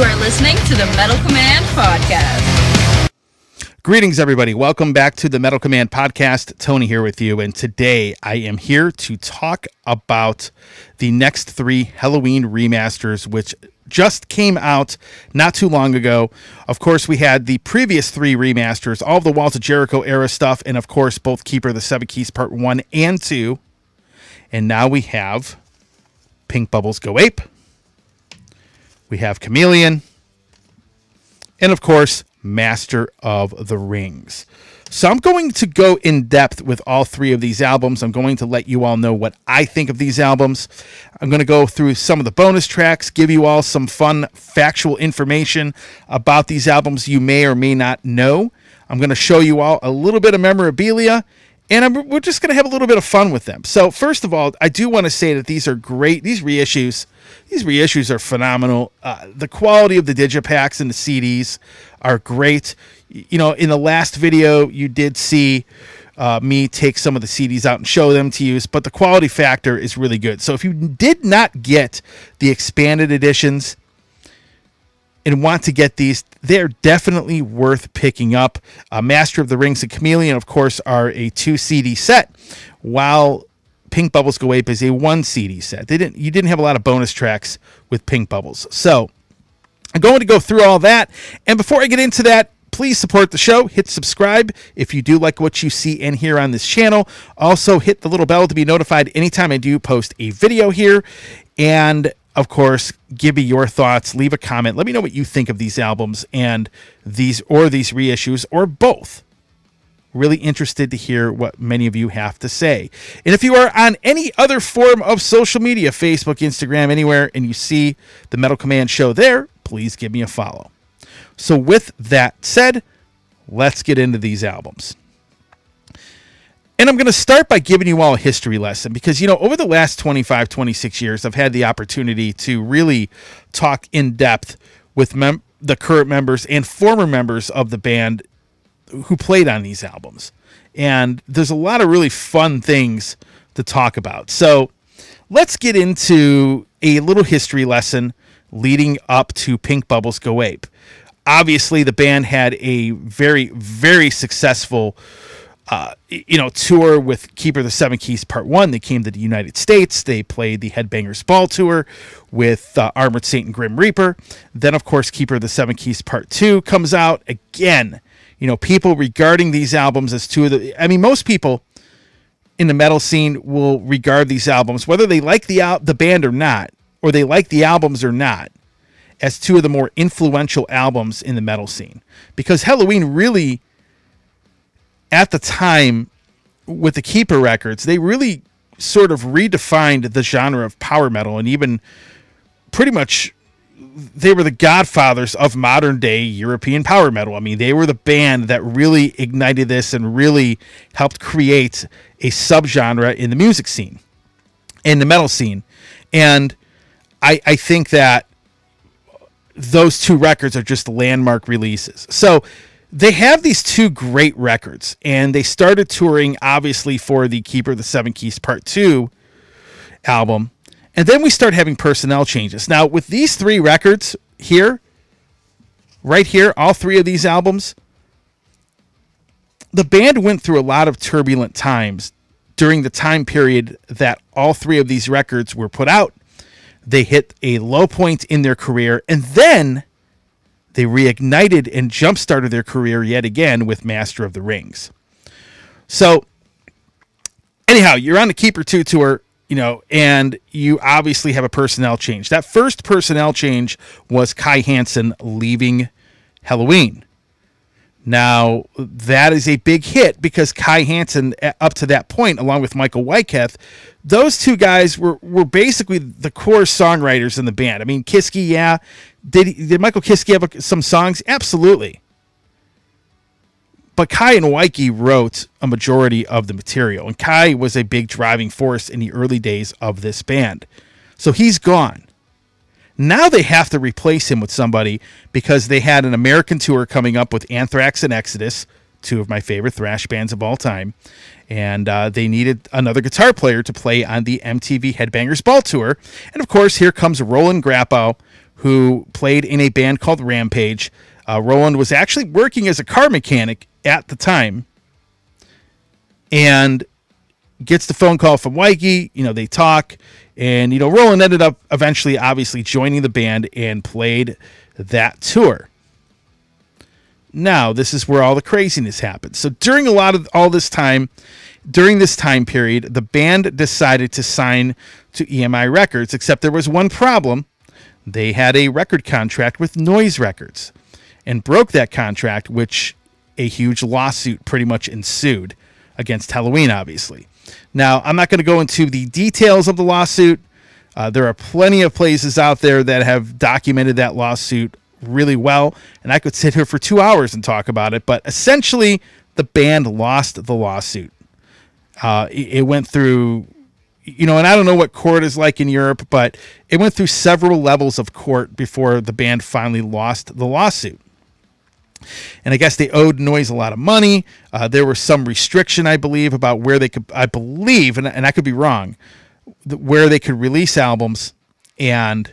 You are listening to the Metal Command Podcast. Greetings, everybody. Welcome back to the Metal Command Podcast. Tony here with you, and today I am here to talk about the next three Helloween remasters, which just came out not too long ago. Of course, we had the previous three remasters, all of the Walls of Jericho era stuff, and of course, both Keeper of the Seven Keys Part 1 and 2. And now we have Pink Bubbles Go Ape. We have Chameleon. And of course, Master of the Rings. So I'm going to go in depth with all three of these albums. I'm going to let you all know what I think of these albums. I'm going to go through some of the bonus tracks, give you all some fun factual information about these albums you may or may not know. I'm going to show you all a little bit of memorabilia, and we're just going to have a little bit of fun with them. So first of all, I do want to say that these are great. These reissues are phenomenal. The quality of the digipacks and the CDs are great. You know, in the last video, you did see me take some of the CDs out and show them to you, but the quality factor is really good. So if you did not get the expanded editions and want to get these, they're definitely worth picking up. Master of the Rings and Chameleon, of course, are a 2 CD set, while Pink Bubbles Go Ape is a 1 CD set. You didn't have a lot of bonus tracks with Pink Bubbles. So I'm going to go through all that. And before I get into that, please support the show. Hit subscribe if you do like what you see and hear on this channel. Also, hit the little bell to be notified anytime I do post a video here. And of course, give me your thoughts. Leave a comment. Let me know what you think of these albums and these reissues or both. Really interested to hear what many of you have to say. And if you are on any other form of social media, Facebook, Instagram, anywhere, and you see the Metal Command show there, please give me a follow. So with that said, let's get into these albums. And I'm going to start by giving you all a history lesson because, you know, over the last 25, 26 years, I've had the opportunity to really talk in depth with the current members and former members of the band who played on these albums. And there's a lot of really fun things to talk about. So let's get into a little history lesson leading up to Pink Bubbles Go Ape. Obviously, the band had a very, very successful tour with Keeper of the Seven Keys Part 1. They came to the United States. They played the Headbangers Ball Tour with Armored Saint and Grim Reaper. Then, of course, Keeper of the Seven Keys Part 2 comes out. Again, you know, people regarding these albums as two of the... I mean, most people in the metal scene will regard these albums, whether they like the band or not, or they like the albums or not, as two of the more influential albums in the metal scene. Because Helloween really, at the time, with the Keeper records, they really sort of redefined the genre of power metal, and even pretty much they were the godfathers of modern day European power metal. I mean, they were the band that really ignited this and really helped create a subgenre in the music scene, in the metal scene. And I think that those two records are just landmark releases. So they have these two great records, and they started touring, obviously, for the Keeper of the Seven Keys Part 2 album. And then we start having personnel changes. Now, with these three records here, right here, all three of these albums, the band went through a lot of turbulent times during the time period that all three of these records were put out. They hit a low point in their career, and then they reignited and jump-started their career yet again with Master of the Rings. So, anyhow, you're on the Keeper 2 tour, you know, and you obviously have a personnel change. That first personnel change was Kai Hansen leaving Helloween. Now, that is a big hit because Kai Hansen, up to that point, along with Michael Wyckoff, those two guys were basically the core songwriters in the band. I mean, Kiske, yeah. Did Michael Kiske have some songs? Absolutely. But Kai and Wyckoff wrote a majority of the material, and Kai was a big driving force in the early days of this band. So he's gone. Now they have to replace him with somebody because they had an American tour coming up with Anthrax and Exodus, two of my favorite thrash bands of all time, and they needed another guitar player to play on the MTV Headbangers Ball Tour. And of course, here comes Roland Grappow, who played in a band called Rampage. Roland was actually working as a car mechanic at the time, and gets the phone call from Wyke. They talk, and Roland ended up eventually obviously joining the band and played that tour. Now, this is where all the craziness happened. So during this time period, the band decided to sign to EMI Records, except there was one problem. They had a record contract with Noise Records and broke that contract, which a huge lawsuit pretty much ensued against Helloween, obviously. Now, I'm not going to go into the details of the lawsuit. There are plenty of places out there that have documented that lawsuit really well, and I could sit here for 2 hours and talk about it, but essentially the band lost the lawsuit. It went through, and I don't know what court is like in Europe, but it went through several levels of court before the band finally lost the lawsuit. And I guess they owed Noise a lot of money. There was some restriction, I believe, about where they could, and I could be wrong, where they could release albums, and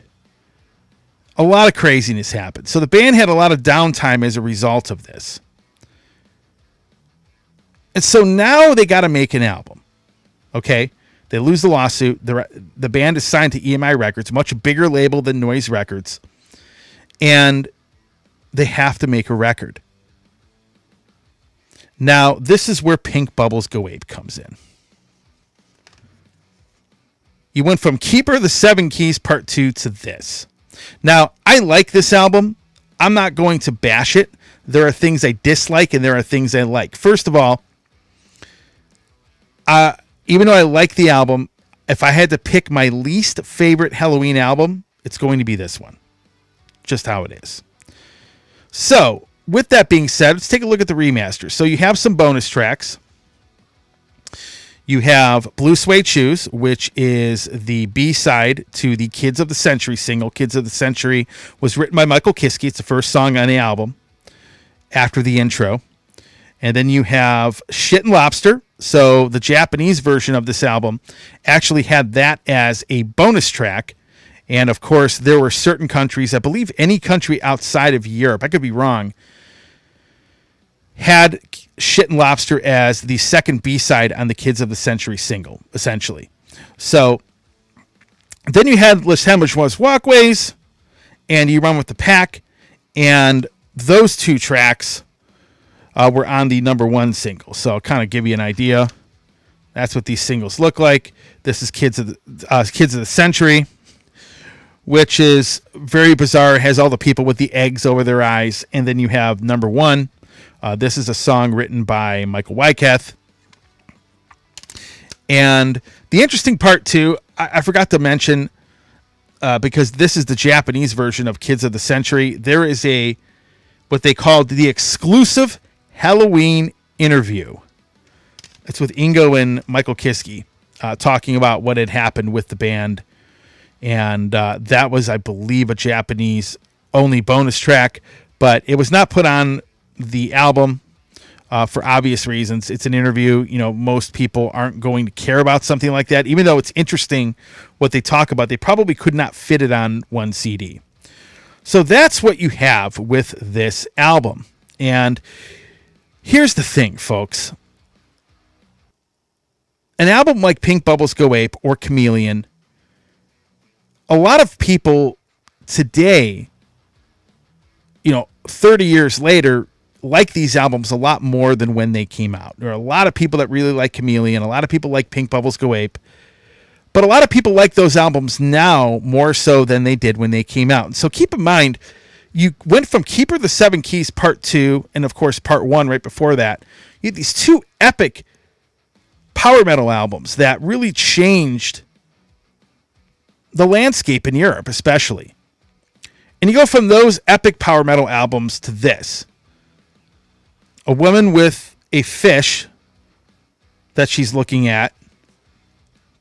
a lot of craziness happened. So the band had a lot of downtime as a result of this. And so now they got to make an album. Okay? They lose the lawsuit. The band is signed to EMI Records, much bigger label than Noise Records. And they have to make a record. Now, this is where Pink Bubbles Go Ape comes in. You went from Keeper of the Seven Keys Part 2 to this. Now, I like this album. I'm not going to bash it. There are things I dislike and there are things I like. First of all, even though I like the album, if I had to pick my least favorite Helloween album, it's going to be this one. Just how it is. So, with that being said, let's take a look at the remasters. So you have some bonus tracks. You have Blue Suede Shoes, which is the B-side to the Kids of the Century single. Kids of the Century was written by Michael Kiske. It's the first song on the album after the intro. And then you have Shit and Lobster. So the Japanese version of this album actually had that as a bonus track. And, of course, there were certain countries, I believe any country outside of Europe, I could be wrong, had Shit and Lobster as the second B-side on the Kids of the Century single, essentially. So then you had Les Hembourgeois Walkways and You Run With the Pack, and those two tracks were on the #1 single. So I'll kind of give you an idea. That's what these singles look like. This is Kids of the Century, which is very bizarre. It has all the people with the eggs over their eyes. And then you have #1. This is a song written by Michael Wyke. And the interesting part, too, I forgot to mention, because this is the Japanese version of Kids of the Century, there is what they called the exclusive Helloween interview. It's with Ingo and Michael Kiske talking about what had happened with the band. And that was, I believe, a Japanese-only bonus track, but it was not put on the album for obvious reasons. It's an interview. Most people aren't going to care about something like that. Even though it's interesting what they talk about, they probably could not fit it on one CD. So that's what you have with this album. And here's the thing, folks. An album like Pink Bubbles Go Ape or Chameleon, a lot of people today, 30 years later, like these albums a lot more than when they came out. There are a lot of people that really like Chameleon. A lot of people like Pink Bubbles Go Ape. But a lot of people like those albums now more so than they did when they came out. So keep in mind, you went from Keeper of the Seven Keys Part 2 and, of course, Part 1 right before that. You had these two epic power metal albums that really changed the landscape in Europe, especially. And you go from those epic power metal albums to this. A woman with a fish that she's looking at.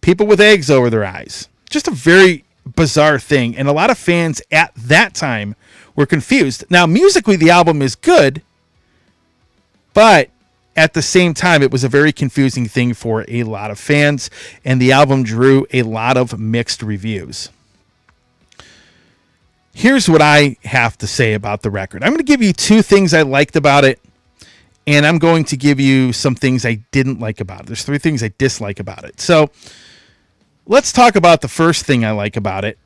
People with eggs over their eyes. Just a very bizarre thing. And a lot of fans at that time were confused. Now, musically, the album is good. But at the same time, it was a very confusing thing for a lot of fans. And the album drew a lot of mixed reviews. here's what I have to say about the record. I'm going to give you two things I liked about it, and I'm going to give you some things I didn't like about it. There's three things I dislike about it. So let's talk about the first thing I like about it.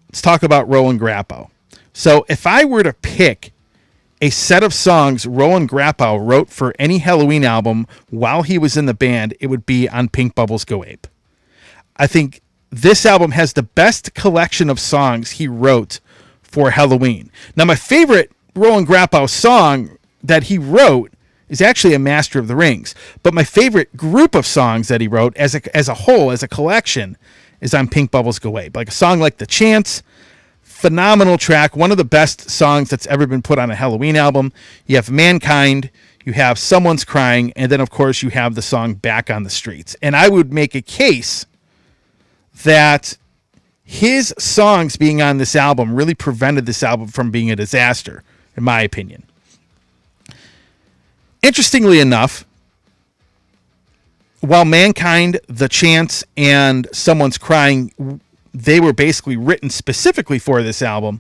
Let's talk about Roland Grappo. So if I were to pick a set of songs Roland Grappo wrote for any Helloween album while he was in the band, it would be on Pink Bubbles Go Ape. I think this album has the best collection of songs he wrote for Helloween. Now, my favorite Roland Grappo song that he wrote is actually a Master of the Rings, but my favorite group of songs that he wrote as a whole, as a collection, is on Pink Bubbles Go Ape. Like a song like The Chance, phenomenal track, one of the best songs that's ever been put on a Helloween album. You have Mankind, you have Someone's Crying, and then, of course, you have the song Back on the Streets. And I would make a case that his songs being on this album really prevented this album from being a disaster, in my opinion. Interestingly enough, while Mankind, The Chance, and Someone's Crying, they were basically written specifically for this album,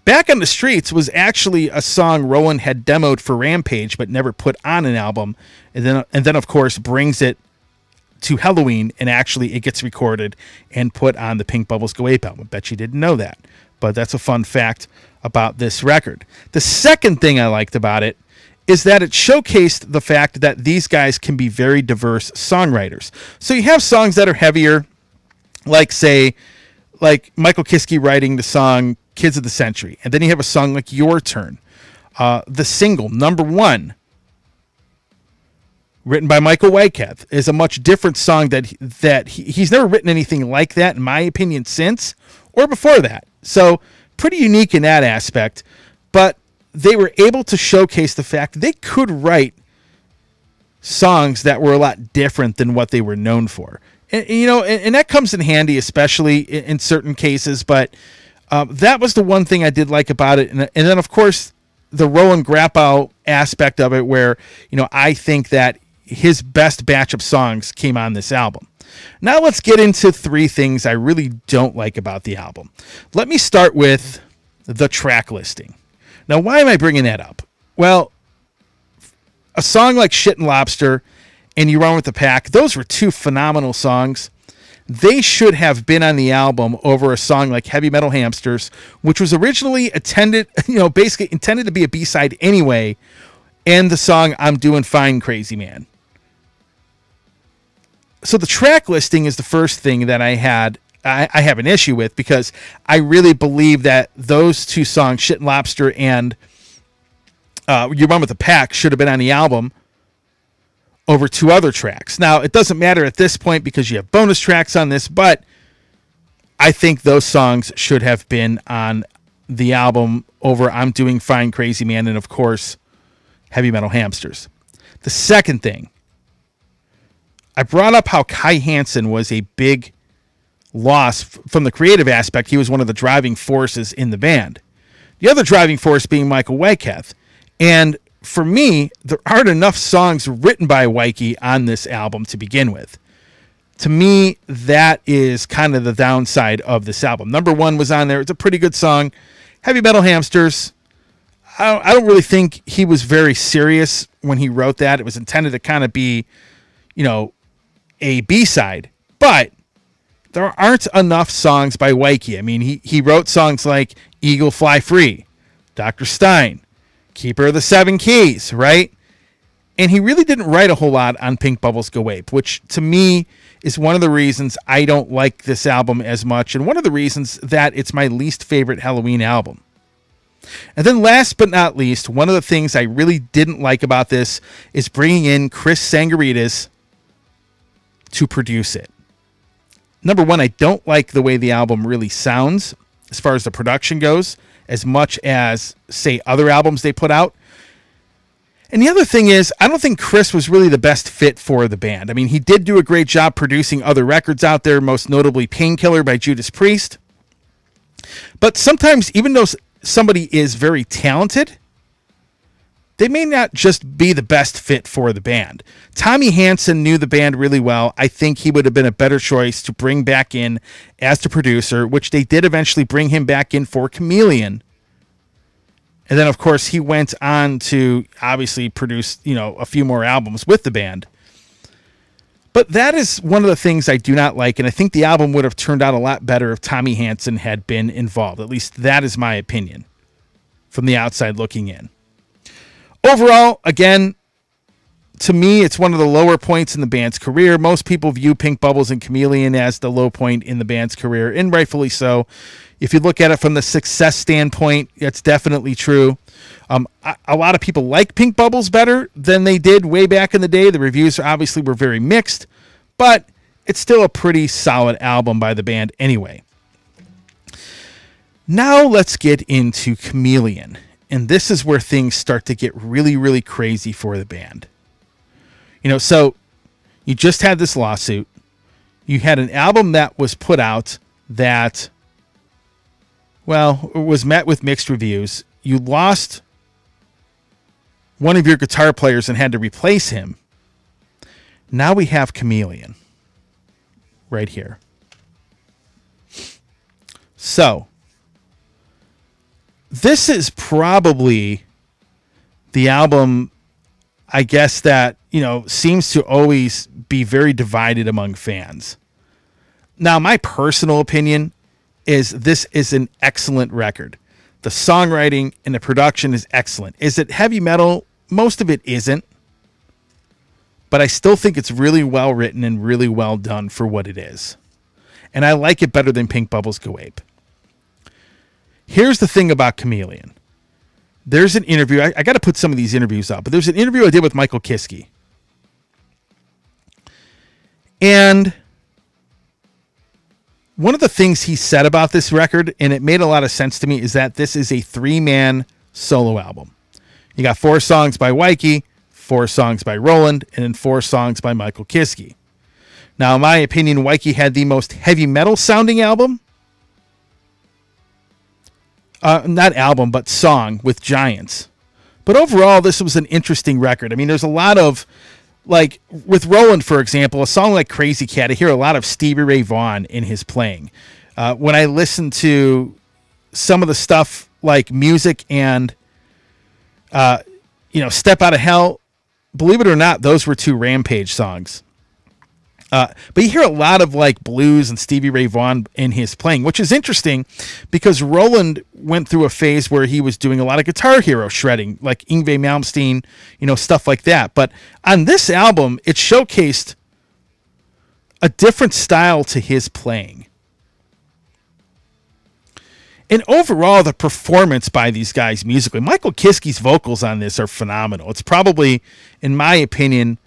Back on the Streets was actually a song Roland had demoed for Rampage but never put on an album, and then of course brings it to Helloween, and actually it gets recorded and put on the Pink Bubbles Go Ape album. Bet you didn't know that, but that's a fun fact about this record. The second thing I liked about it is that it showcased the fact that these guys can be very diverse songwriters. So you have songs that are heavier, like Michael Kiske writing the song Kids of the Century. And then you have a song like Your Turn. The single, Number One, written by Michael Whiteketh, is a much different song that he's never written anything like that, in my opinion, since or before that. So pretty unique in that aspect. But they were able to showcase the fact they could write songs that were a lot different than what they were known for. And that comes in handy, especially in certain cases. But that was the one thing I did like about it. And then, of course, the Roland Grappo aspect of it, where, I think that his best batch of songs came on this album. Now let's get into three things I really don't like about the album. Let me start with the track listing. Now, why am I bringing that up? Well, a song like Shit and Lobster and You Run With the Pack, those were two phenomenal songs. They should have been on the album over a song like Heavy Metal Hamsters, which was originally basically intended to be a B-side anyway, and the song I'm Doing Fine, Crazy Man. So the track listing is the first thing that I have an issue with, because I really believe that those two songs, Shit and Lobster and You Run With the Pack, should have been on the album over two other tracks. Now, it doesn't matter at this point because you have bonus tracks on this, but I think those songs should have been on the album over I'm Doing Fine, Crazy Man, and of course, Heavy Metal Hamsters. The second thing, I brought up how Kai Hansen was a big loss from the creative aspect. He was one of the driving forces in the band. The other driving force being Michael Whiteketh. And for me, there aren't enough songs written by Whitey on this album to begin with. To me, that is kind of the downside of this album. Number One was on there. It's a pretty good song. Heavy Metal Hamsters, I don't really think he was very serious when he wrote that. It was intended to kind of be, a B-side. But there aren't enough songs by Whitey. I mean, he wrote songs like Eagle Fly Free, Dr. Stein, Keeper of the Seven Keys, right? And he really didn't write a whole lot on Pink Bubbles Go Ape, which to me is one of the reasons I don't like this album as much, and one of the reasons that it's my least favorite Helloween album. And then last but not least, one of the things I really didn't like about this is bringing in Chris Sangarides to produce it. Number one, I don't like the way the album really sounds as far as the production goes, as much as, say, other albums they put out. And the other thing is, I don't think Chris was really the best fit for the band. I mean, he did do a great job producing other records out there, most notably Painkiller by Judas Priest. But sometimes, even though somebody is very talented, they may not just be the best fit for the band. Tommy Hansen knew the band really well. I think he would have been a better choice to bring back in as the producer, which they did eventually bring him back in for Chameleon. And then, of course, he went on to obviously produce, a few more albums with the band. But that is one of the things I do not like, and I think the album would have turned out a lot better if Tommy Hansen had been involved. At least that is my opinion from the outside looking in. Overall, again, to me, it's one of the lower points in the band's career. Most people view Pink Bubbles and Chameleon as the low point in the band's career, and rightfully so. If you look at it from the success standpoint, that's definitely true. A lot of people like Pink Bubbles better than they did way back in the day. The reviews obviously were very mixed, but it's still a pretty solid album by the band anyway. Now let's get into Chameleon. And this is where things start to get really, really crazy for the band. So you just had this lawsuit. You had an album that was put out that, was met with mixed reviews. You lost one of your guitar players and had to replace him. Now we have Chameleon right here. So this is probably the album, I guess, that, seems to always be very divided among fans. Now, my personal opinion is this is an excellent record. The songwriting and the production is excellent. Is it heavy metal? Most of it isn't. But I still think it's really well written and really well done for what it is. And I like it better than Pink Bubbles Go Ape. Here's the thing about Chameleon. There's an interview. I got to put some of these interviews up. But there's an interview I did with Michael Kiske. And one of the things he said about this record, and it made a lot of sense to me, is that this is a 3-man solo album. You got 4 songs by Wyke, 4 songs by Roland, and then 4 songs by Michael Kiske. Now, in my opinion, Wyke had the most heavy metal sounding album. Not album, but song with Giants. But overall, this was an interesting record. I mean, there's a lot of, like, with Roland, for example, a song like Crazy Cat, I hear a lot of Stevie Ray Vaughan in his playing. When I listen to some of the stuff like Music and, Step Out of Hell, believe it or not, those were 2 Rampage songs. But you hear a lot of like blues and Stevie Ray Vaughan in his playing, which is interesting because Roland went through a phase where he was doing a lot of Guitar Hero shredding, like Yngwie Malmsteen, stuff like that. But on this album, it showcased a different style to his playing. And overall, the performance by these guys musically, Michael Kiske's vocals on this are phenomenal. It's probably, in my opinion,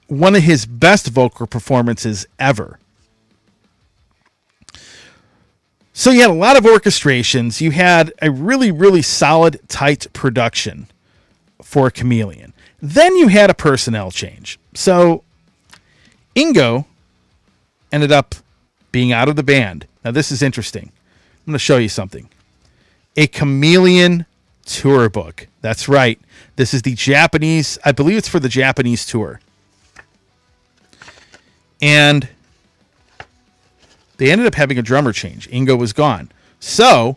one of his best vocal performances ever. So you had a lot of orchestrations. You had a really, really solid, tight production for Chameleon. Then you had a personnel change. So Ingo ended up being out of the band. Now this is interesting. I'm going to show you something. A Chameleon tour book. That's right. This is the Japanese, I believe it's for the Japanese tour. And they ended up having a drummer change. Ingo was gone. So,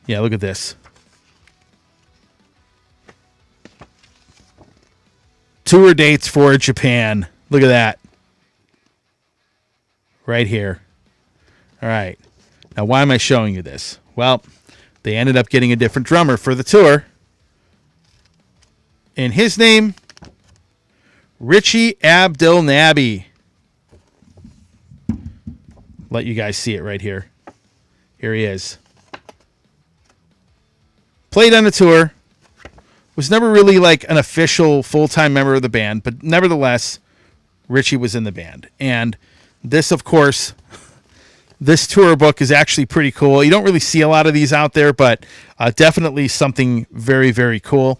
yeah, look at this. Tour dates for Japan. Look at that. Right here. All right. Now, why am I showing you this? Well, they ended up getting a different drummer for the tour. And his name, Richie Abdelnaby. Let you guys see it right here. Here he is. Played on the tour. Was never really like an official full-time member of the band, but nevertheless, Richie was in the band. And this, of course, this tour book is actually pretty cool. You don't really see a lot of these out there, but definitely something very, very cool.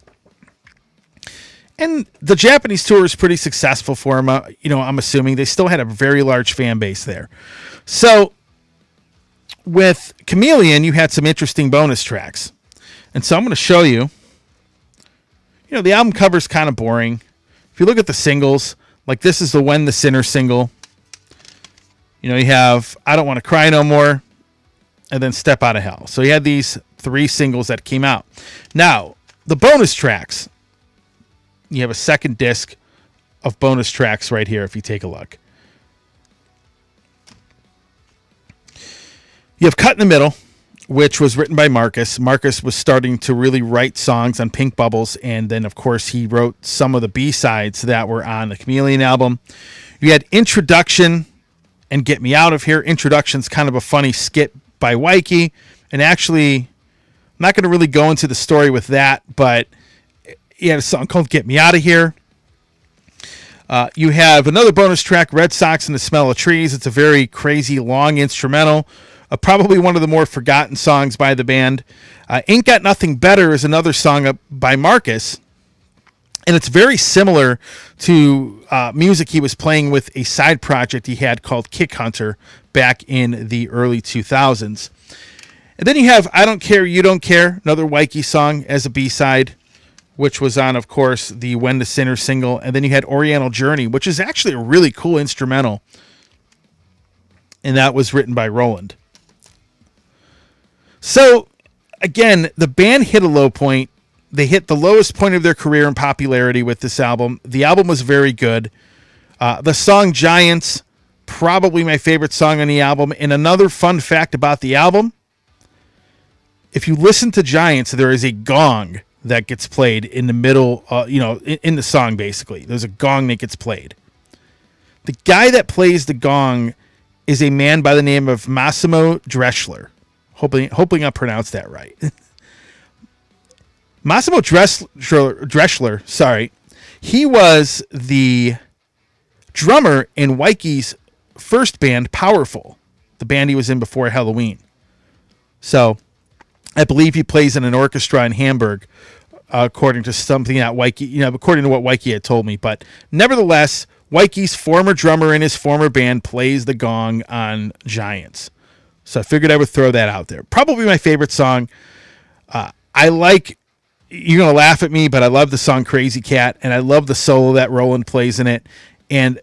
And the Japanese tour is pretty successful for him. I'm assuming they still had a very large fan base there. So with Chameleon, you had some interesting bonus tracks. And so I'm going to show you. You know, the album cover is kind of boring. If you look at the singles, like this is the When the Sinner single. You know, you have I Don't Want to Cry No More, and then Step Out of Hell. So you had these 3 singles that came out. Now, the bonus tracks, you have a second disc of bonus tracks right here if you take a look. You have Cut in the Middle, which was written by Marcus. Marcus was starting to really write songs on Pink Bubbles, and then, of course, he wrote some of the B-sides that were on the Chameleon album. You had Introduction and Get Me Out of Here. Introduction's kind of a funny skit by Wyke, and actually, I'm not going to really go into the story with that, but he had a song called Get Me Out of Here. You have another bonus track, Red Sox and the Smell of Trees. It's a very crazy, long instrumental. Probably one of the more forgotten songs by the band. Ain't Got Nothing Better is another song by Marcus. And it's very similar to music he was playing with a side project he had called Kick Hunter back in the early 2000s. And then you have I Don't Care, You Don't Care, another Wyke song as a B-side, which was on, of course, the When the Sinner single. And then you had Oriental Journey, which is actually a really cool instrumental. And that was written by Roland. So, again, the band hit a low point. They hit the lowest point of their career in popularity with this album. The album was very good. The song Giants, probably my favorite song on the album. And another fun fact about the album, if you listen to Giants, there is a gong that gets played in the middle, in the song, basically. There's a gong that gets played. The guy that plays the gong is a man by the name of Massimo Dreschler. Hoping I pronounced that right. Massimo Dreschler, sorry. He was the drummer in Wyke's first band, Powerful, the band he was in before Helloween. So, I believe he plays in an orchestra in Hamburg, according to something that Wyke, according to what Wyke had told me. But nevertheless, Wyke's former drummer in his former band plays the gong on Giants. So I figured I would throw that out there. Probably my favorite song. You're going to laugh at me, but I love the song Crazy Cat, and I love the solo that Roland plays in it. And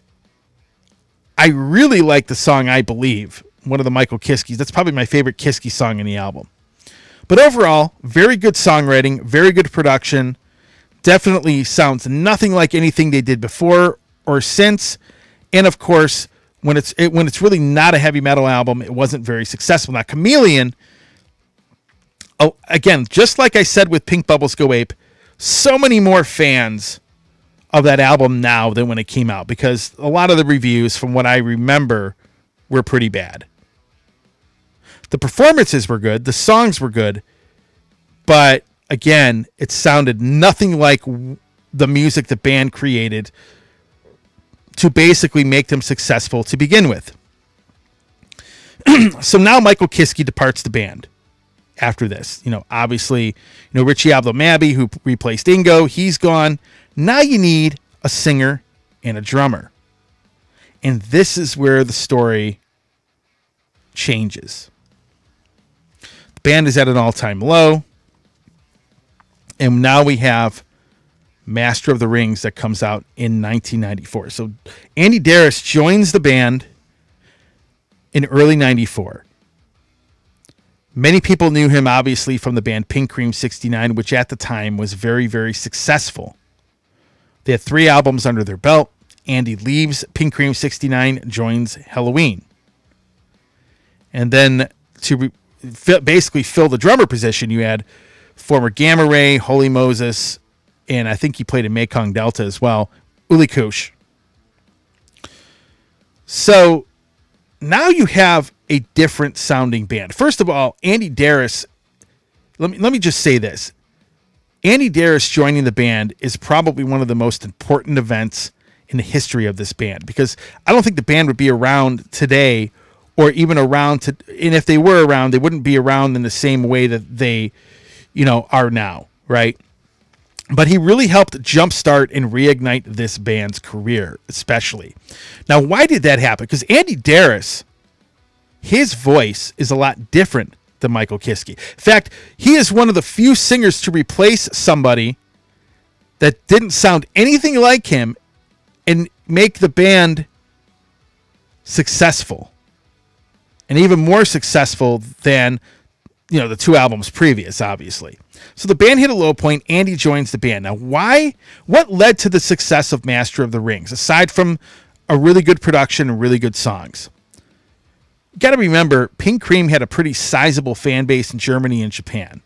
I really like the song I Believe, one of the Michael Kiskes. That's probably my favorite Kiske song in the album. But overall, very good songwriting, very good production. Definitely sounds nothing like anything they did before or since. And of course, when it's really not a heavy metal album, it wasn't very successful. Now, Chameleon, again, just like I said with Pink Bubbles Go Ape, so many more fans of that album now than when it came out, because a lot of the reviews, from what I remember, were pretty bad. The performances were good, the songs were good, but again, it sounded nothing like the music the band created to basically make them successful to begin with. So now Michael Kiske departs the band after this. Obviously, Richie Abdelmabi, who replaced Ingo, he's gone. Now you need a singer and a drummer. And this is where the story changes. The band is at an all-time low. And now we have Master of the Rings that comes out in 1994. So Andi Deris joins the band in early 94. Many people knew him, obviously, from the band Pink Cream 69, which at the time was very, very successful. They had 3 albums under their belt. Andi leaves Pink Cream 69, joins Helloween. And then to basically fill the drummer position, you had former Gamma Ray, Holy Moses, and I think he played in Mekong Delta as well, Uli Kush. So now you have a different sounding band. First of all, Andi Deris, let me just say this. Andi Deris joining the band is probably one of the most important events in the history of this band, because I don't think the band would be around today, or even around and if they were around, they wouldn't be around in the same way that they, are now, right? But he really helped jumpstart and reignite this band's career, especially. Now, why did that happen? Because Andi Deris his voice is a lot different than Michael Kiske. In fact, he is one of the few singers to replace somebody that didn't sound anything like him and make the band successful. And even more successful than, the 2 albums previous, obviously. So the band hit a low point. Andi joins the band. Now, what led to the success of Master of the Rings, aside from a really good production and really good songs? You got to remember, Pink Cream had a pretty sizable fan base in Germany and Japan,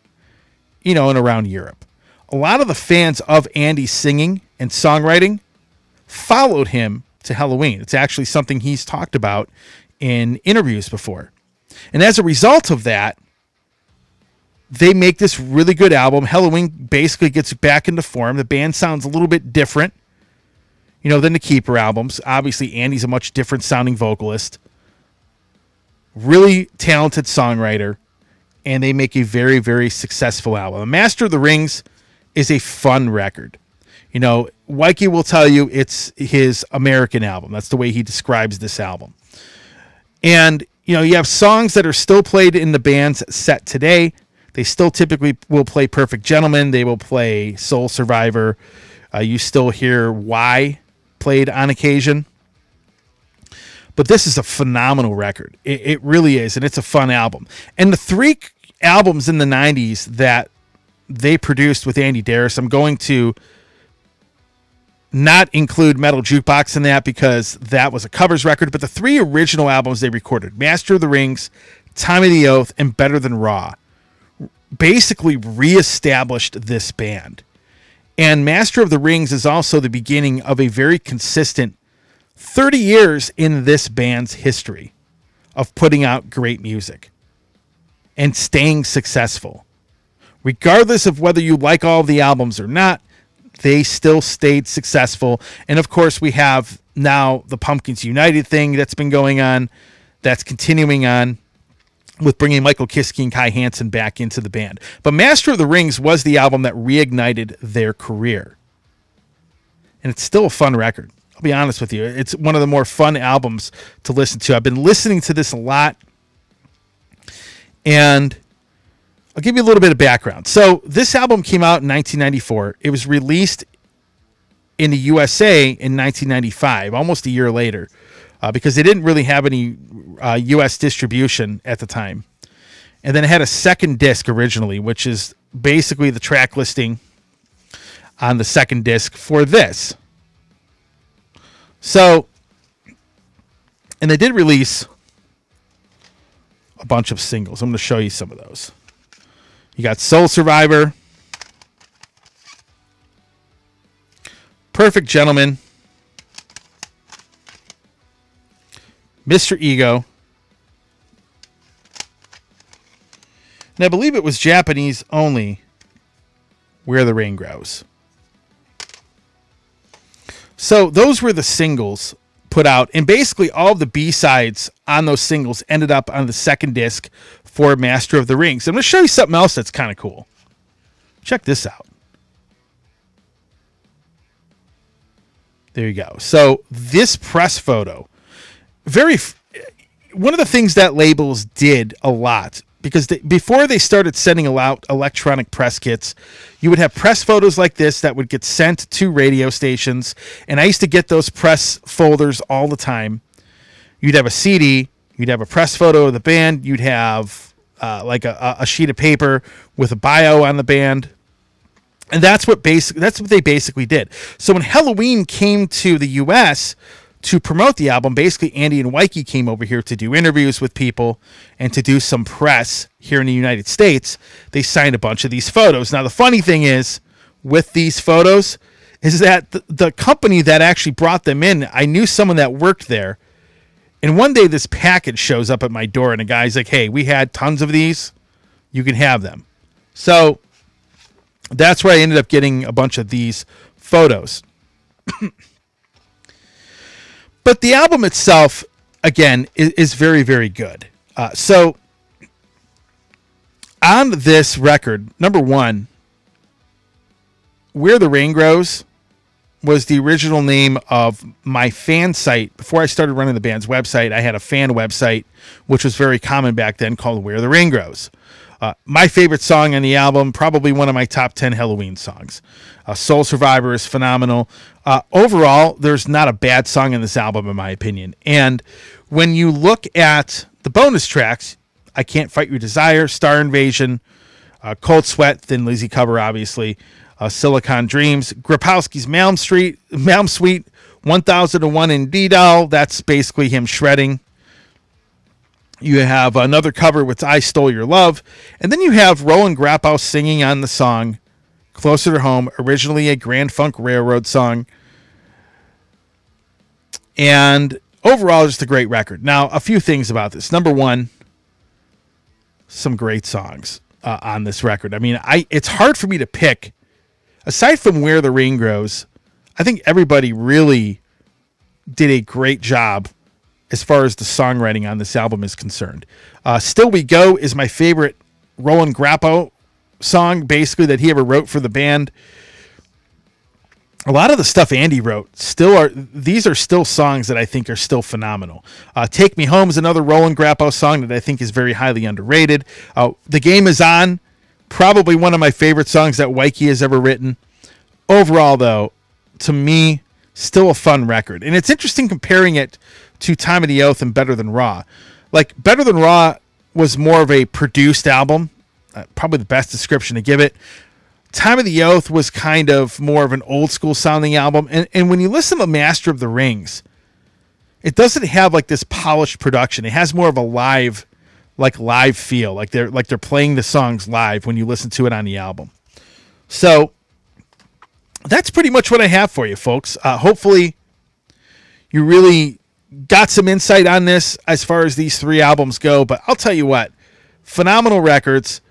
and around Europe. A lot of the fans of Andi's singing and songwriting followed him to Helloween. It's actually something he's talked about in interviews before. And as a result of that, they make this really good album. Helloween basically gets back into form. The band sounds a little bit different, than the Keeper albums. Obviously, Andi's a much different sounding vocalist. Really talented songwriter. And they make a very, very successful album. Master of the Rings is a fun record. Wyke will tell you it's his American album. That's the way he describes this album. And, you have songs that are still played in the band's set today. They still typically will play Perfect Gentleman. They will play Soul Survivor. You still hear Why played on occasion. But this is a phenomenal record. It really is, and it's a fun album. And the 3 albums in the 90s that they produced with Andi Deris, I'm going to not include Metal Jukebox in that because that was a covers record, but the 3 original albums they recorded, Master of the Rings, Time of the Oath, and Better Than Raw, basically reestablished this band. And Master of the Rings is also the beginning of a very consistent 30 years in this band's history of putting out great music and staying successful. Regardless of whether you like all of the albums or not, they still stayed successful. And of course, we have now the Pumpkins United thing that's been going on, that's continuing on with bringing Michael Kiske and Kai Hansen back into the band. But Master of the Rings was the album that reignited their career. And it's still a fun record. I'll be honest with you. It's one of the more fun albums to listen to. I've been listening to this a lot. And I'll give you a little bit of background. So this album came out in 1994. It was released in the USA in 1995, almost a year later, because they didn't really have any U.S. distribution at the time. And then it had a second disc originally, which is basically the track listing on the second disc for this. So, and they did release a bunch of singles. I'm going to show you some of those. You got Soul Survivor, Perfect Gentleman, Mr. Ego, and I believe it was Japanese only, Where the Rain Grows. So those were the singles put out, and basically all of the B-sides on those singles ended up on the second disc for Master of the Rings. I'm going to show you something else that's kind of cool. Check this out. There you go. So this press photo, one of the things that labels did a lot, because before they started sending out electronic press kits, you would have press photos like this that would get sent to radio stations. And I used to get those press folders all the time. You'd have a CD, you'd have a press photo of the band, you'd have like a sheet of paper with a bio on the band. And that's what they basically did. So when Helloween came to the US to promote the album, basically Andi and Wyke came over here to do interviews with people and to do some press here in the United States. They signed a bunch of these photos. Now, the funny thing is with these photos is that the company that actually brought them in, I knew someone that worked there. And one day this package shows up at my door and a guy's like, hey, we had tons of these. You can have them. So that's where I ended up getting a bunch of these photos. But the album itself, again, is very, very good. So on this record, number one, Where the Rain Grows, was the original name of my fan site. Before I started running the band's website, I had a fan website, which was very common back then, called Where the Rain Grows. My favorite song on the album, probably one of my top 10 Helloween songs. Soul Survivor is phenomenal. Overall, there's not a bad song in this album, in my opinion. And when you look at the bonus tracks, I Can't Fight Your Desire, Star Invasion, Cold Sweat, Thin Lizzy cover, obviously, Silicon Dreams, Grapowski's Malm Suite, 1001 in D-Doll, that's basically him shredding. You have another cover with I Stole Your Love. And then you have Roland Grappow singing on the song Closer to Home, originally a Grand Funk Railroad song. And overall, just a great record. Now, a few things about this. Number one, some great songs on this record. I mean, it's hard for me to pick. Aside from Where the Rain Grows, I think everybody really did a great job as far as the songwriting on this album is concerned. Still We Go is my favorite Roland Grappow song, basically, that he ever wrote for the band. A lot of the stuff Andy wrote these are still songs that I think are still phenomenal. Take Me Home is another Roland Grappow song that I think is very highly underrated. The Game Is On, probably one of my favorite songs that Wyke has ever written. Overall, though, to me, still a fun record. And it's interesting comparing it to Time of the Oath and Better Than Raw. Like, Better Than Raw was more of a produced album, probably the best description to give it. Time of the Oath was kind of more of an old school sounding album. And when you listen to Master of the Rings, it doesn't have like this polished production. It has more of a live feel, like they're playing the songs live when you listen to it on the album. So that's pretty much what I have for you, folks. Hopefully you really got some insight on this as far as these three albums go. But I'll tell you what, phenomenal records.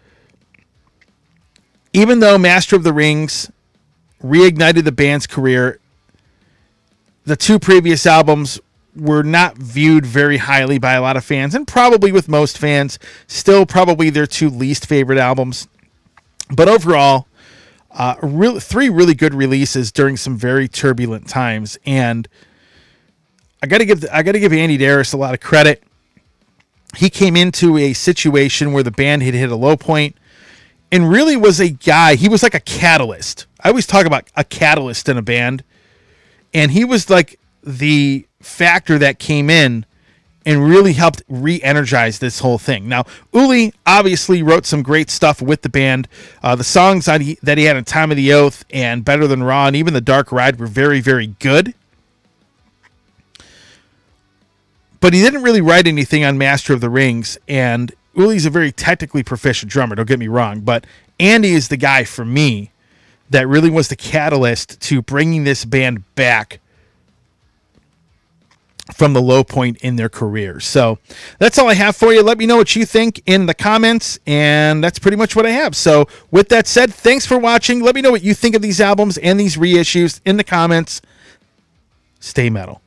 Even though Master of the Rings reignited the band's career, the two previous albums were not viewed very highly by a lot of fans, and probably with most fans, still probably their two least favorite albums. But overall, three really good releases during some very turbulent times, and I got to give Andi Deris a lot of credit. He came into a situation where the band had hit a low point, and really was a guy. He was like a catalyst. I always talk about a catalyst in a band, and he was like the factor that came in and really helped re-energize this whole thing. Now, Uli obviously wrote some great stuff with the band. The songs that he had in Time of the Oath and Better Than Raw and even The Dark Ride were very, very good. But he didn't really write anything on Master of the Rings, and Uli's a very technically proficient drummer, don't get me wrong, but Andy is the guy for me that really was the catalyst to bringing this band back from the low point in their career. So that's all I have for you. Let me know what you think in the comments, and that's pretty much what I have. So with that said, thanks for watching. Let me know what you think of these albums and these reissues in the comments. Stay metal.